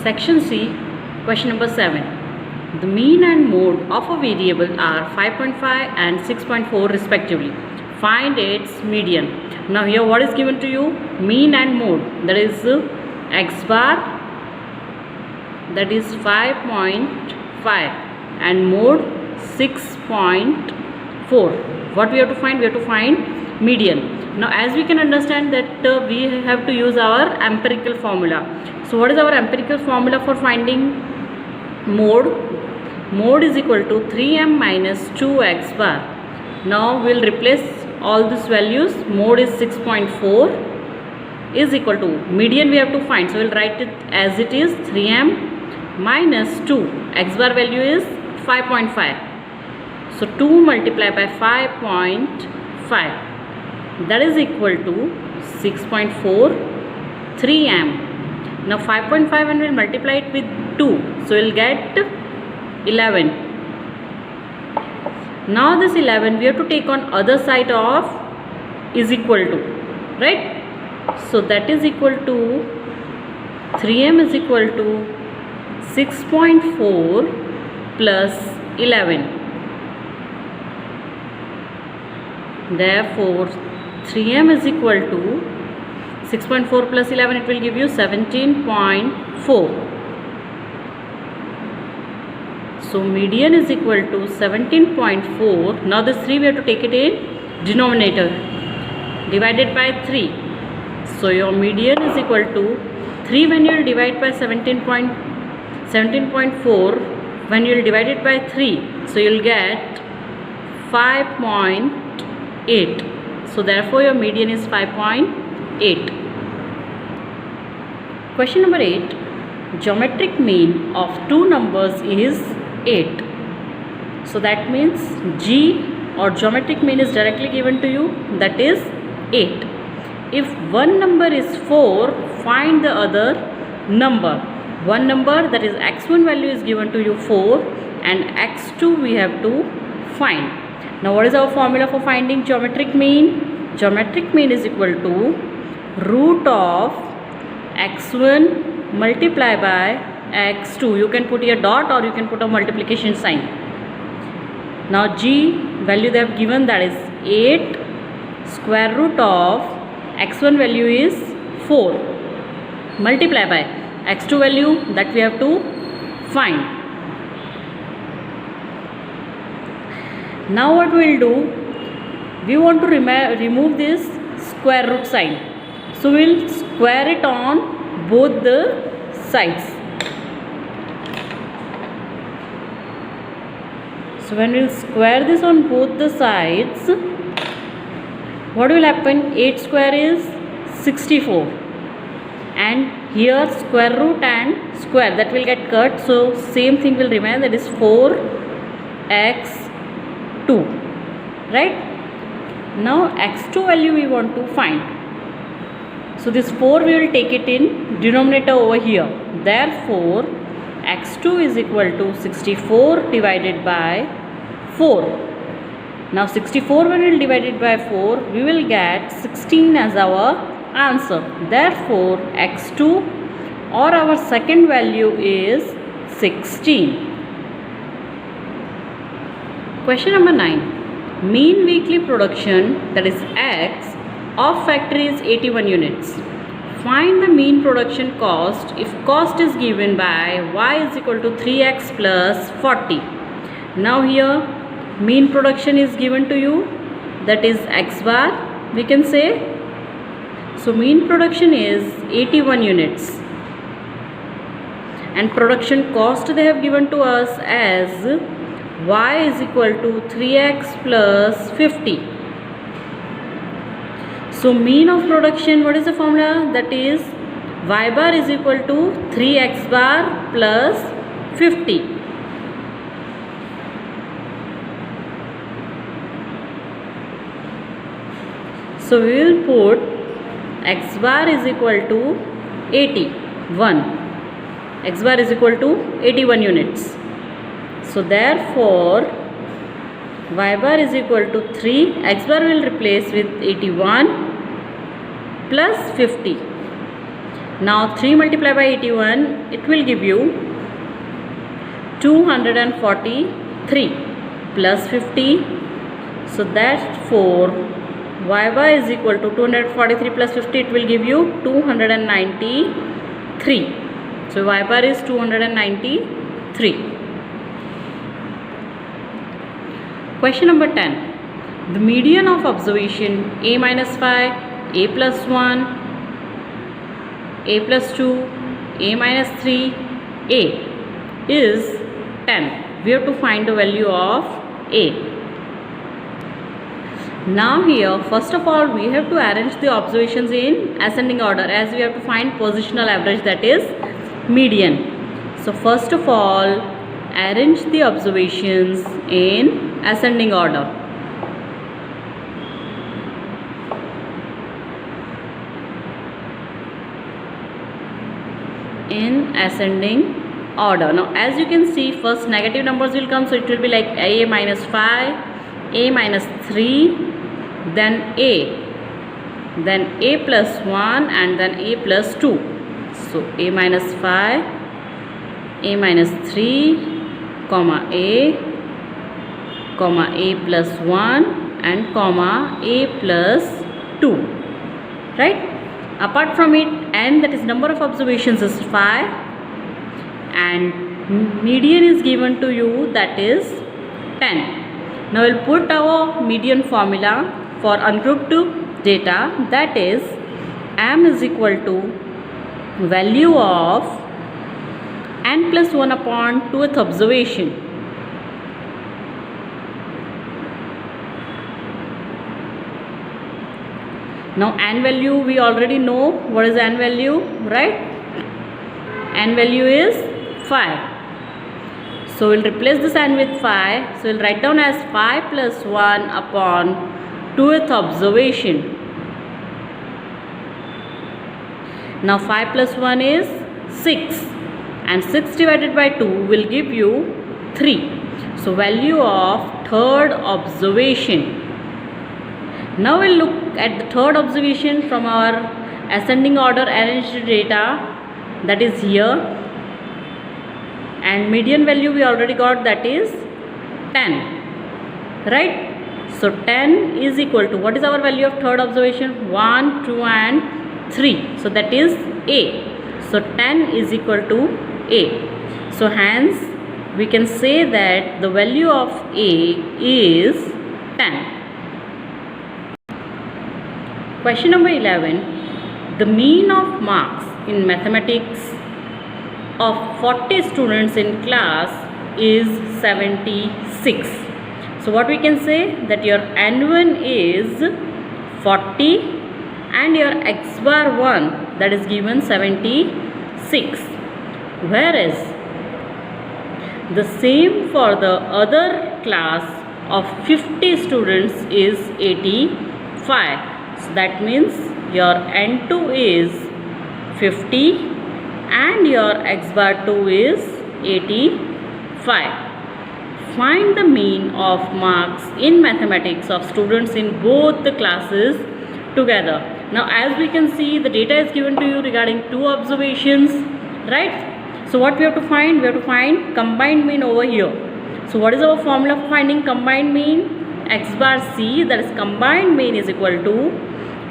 Section C, question number 7. The mean and mode of a variable are 5.5 and 6.4 respectively. Find its median. Now here what is given to you? Mean and mode, that is x bar, that is 5.5, and mode 6.4. What we have to find? We have to find median. Now as we can understand that we have to use our empirical formula. So what is our empirical formula for finding mode? Mode is equal to 3m minus 2x bar. Now we will replace all these values. Mode is 6.4 is equal to median we have to find. So we will write it as it is, 3m minus 2. X bar value is 5.5. So 2 multiplied by 5.5, that is equal to 6.4, 3m. Now 5.5 and we will multiply it with 2. So we will get 11. Now this 11 we have to take on other side of is equal to, right? So that is equal to 3m is equal to 6.4 plus 11. Therefore 3m is equal to 6.4 plus 11, it will give you 17.4. So median is equal to 17.4. Now this 3 we have to take it in denominator, divided by 3. So your median is equal to 3 when you will divide by 17.4, when you will divide it by 3. So you will get 5.8. So therefore your median is 5.8. Question number 8. Geometric mean of two numbers is 8. So that means G or geometric mean is directly given to you, that is 8. If one number is 4, find the other number. One number, that is x1 value is given to you 4, and x2 we have to find. Now what is our formula for finding geometric mean? Geometric mean is equal to root of x1 multiply by x2. You can put here dot or you can put a multiplication sign. Now G value they have given, that is 8, square root of x1 value is 4, multiply by x2 value that we have to find. Now what we will do, we want to remove this square root sign. So we will square it on both the sides. So when we will square this on both the sides, what will happen? 8 square is 64, and here square root and square that will get cut, so same thing will remain, that is 4x2, right? Now x2 value we want to find. So this 4 we will take it in denominator over here. Therefore x2 is equal to 64 divided by 4. Now 64 when we will divide it by 4, we will get 16 as our answer. Therefore x2 or our second value is 16. Question number 9. Mean weekly production, that is x, of factory is 81 units. Find the mean production cost if cost is given by y is equal to 3x plus 40. Now here mean production is given to you, that is x bar we can say. So mean production is 81 units, and production cost they have given to us as y is equal to 3x plus 50. So mean of production, what is the formula? That is y bar is equal to 3x bar plus 50. So we will put x bar is equal to 81. X bar is equal to 81 units. So therefore y bar is equal to 3. X bar will replace with 81 plus 50. Now 3 multiplied by 81, it will give you 243 plus 50. So therefore y is equal to 243 plus 50, it will give you 293. So y bar is 293. Question number 10. The median of observation a minus 5, a plus 1, a plus 2, a minus 3, a is 10. We have to find the value of a. Now here, first of all, we have to arrange the observations in ascending order, as we have to find positional average, that is median. So first of all, arrange the observations in ascending order. In ascending order. Now as you can see, first negative numbers will come, so it will be like a minus 5, a minus 3, then a plus 1, and then a plus 2. So a minus 5, a minus 3, comma a plus 1, and comma a plus 2, right? Apart from it, n, that is number of observations, is 5, and median is given to you, that is 10. Now we'll put our median formula for ungrouped data, that is m is equal to value of n plus 1 upon 2th observation. Now n value we already know. What is n value, right? N value is 5. So we'll replace this n with 5. So we'll write down as 5 plus 1 upon 2th observation. Now 5 plus 1 is 6, and 6 divided by 2 will give you 3. So value of 3rd observation. Now we'll look at the 3rd observation from our ascending order arranged data, that is here, and median value we already got, that is 10, right? So 10 is equal to, what is our value of 3rd observation? 1, 2 and 3. So that is a. So 10 is equal to a. So hence we can say that the value of a is 10. Question number 11. The mean of marks in mathematics of 40 students in class is 76. So what we can say, that your n1 is 40 and your x bar 1, that is given 76. Whereas the same for the other class of 50 students is 85. So that means your n2 is 50 and your x bar 2 is 85. Find the mean of marks in mathematics of students in both the classes together. Now as we can see, the data is given to you regarding 2 observations, right? So what we have to find? We have to find combined mean over here. So what is our formula for finding combined mean? X bar c, that is combined mean, is equal to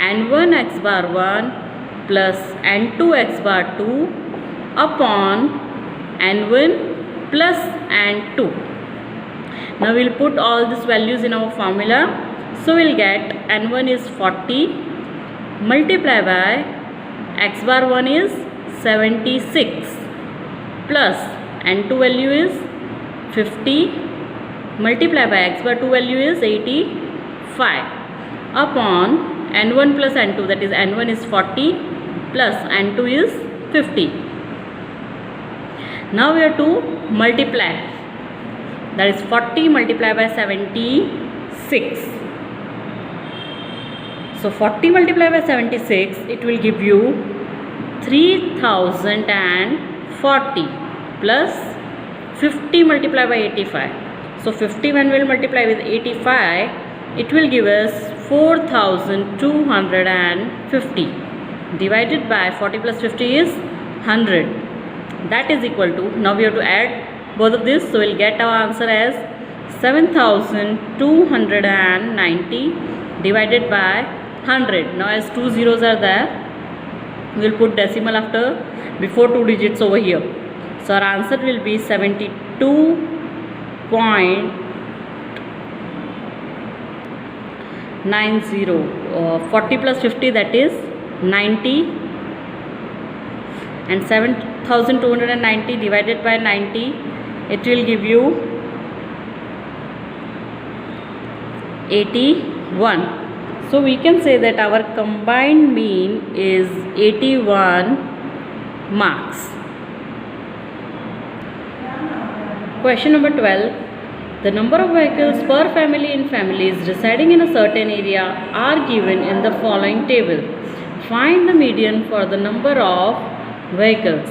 n1 x bar 1 plus n2 x bar 2 upon n1 plus n2. Now we'll put all these values in our formula. So we'll get n1 is 40 multiplied by x bar 1 is 76 plus n2 value is 50 multiplied by x bar 2 value is 85 upon n1 plus n2, that is n1 is 40 plus n2 is 50. Now we have to multiply, that is 40 multiplied by 76. So 40 multiplied by 76, it will give you 3040 plus 50 multiplied by 85. So 50 when we will multiply with 85, it will give us 4250. divided by 40 plus 50 is 100. That is equal to, now we have to add both of this, so we'll get our answer as 7290 divided by 100. Now as two zeros are there, we will put decimal after before two digits over here. So our answer will be 72.90. 40 plus 50, that is 90, and 7290 divided by 90, it will give you 81. So we can say that our combined mean is 81 marks. Question number 12. The number of vehicles per family in families residing in a certain area are given in the following table. Find the median for the number of vehicles.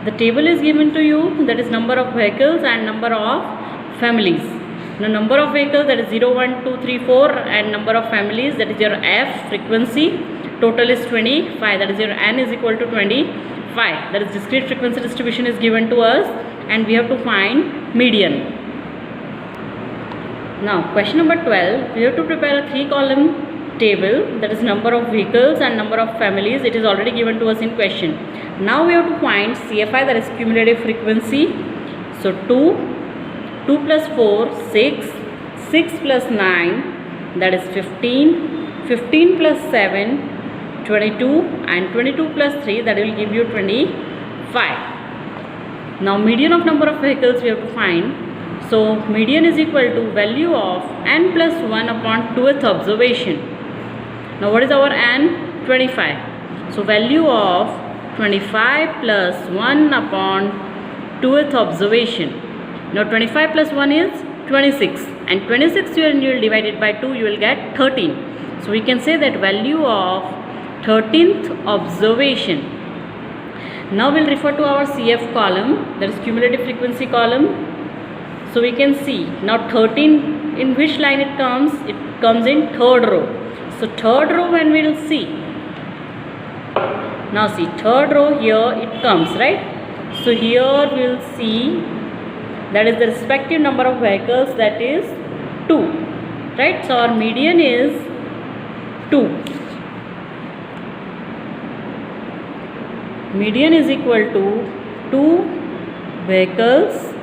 The table is given to you, that is number of vehicles and number of families. Now number of vehicles, that is 0, 1, 2, 3, 4, and number of families, that is your F, frequency, total is 25, that is your N is equal to 25, that is discrete frequency distribution is given to us, and we have to find median. Now question number 12, we have to prepare a 3-column table, that is number of vehicles and number of families. It is already given to us in question. Now we have to find CFI, that is cumulative frequency. So 2 plus 4, 6, 6 plus 9, that is 15, 15 plus 7, 22, and 22 plus 3, that will give you 25. Now median of number of vehicles we have to find. So median is equal to value of n plus 1 upon 2th observation. Now what is our n? 25. So value of 25 plus 1 upon 2th observation. Now 25 plus 1 is 26, and 26 you will divide it by 2, you will get 13. So we can say that value of 13th observation. Now we'll refer to our CF column, that is cumulative frequency column. So we can see now 13, in which line it comes? It comes in third row. So third row when we will see, now see third row here it comes, right? So here we will see that is the respective number of vehicles, that is 2, right? So our median is 2. Median is equal to 2 vehicles.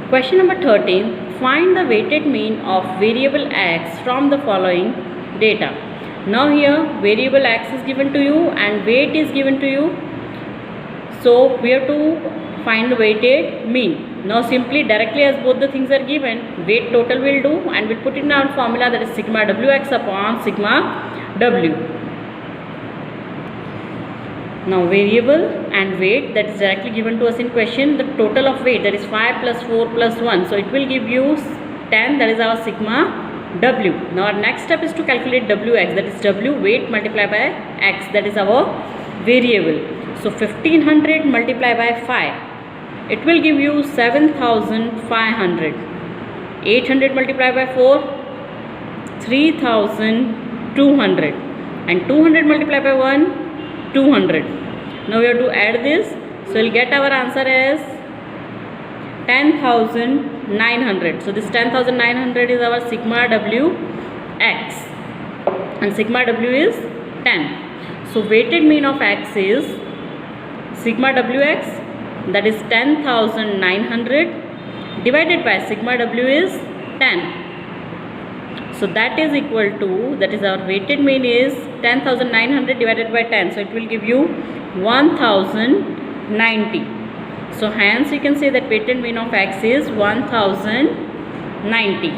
Question number 13. Find the weighted mean of variable x from the following data. Now here variable x is given to you and weight is given to you. So we have to find the weighted mean. Now simply directly, as both the things are given, weight total will do, and we'll put it in our formula, that is sigma wx upon sigma w. Now variable and weight, that is directly given to us in question. The total of weight, that is 5 plus 4 plus 1. So it will give you 10, that is our sigma w. Now our next step is to calculate wx, that is w weight multiplied by x, that is our variable. So 1500 multiplied by 5, it will give you 7500. 800 multiplied by 4, 3200, and 200 multiplied by 1, 200. Now we have to add this, so we'll get our answer as 10,900. So this 10,900 is our sigma w x, and sigma w is 10. So weighted mean of x is sigma wx, that is 10,900, divided by sigma w is 10. So that is equal to, that is our weighted mean is 10,900 divided by 10. So it will give you 1090. So hence you can say that weighted mean of x is 1090.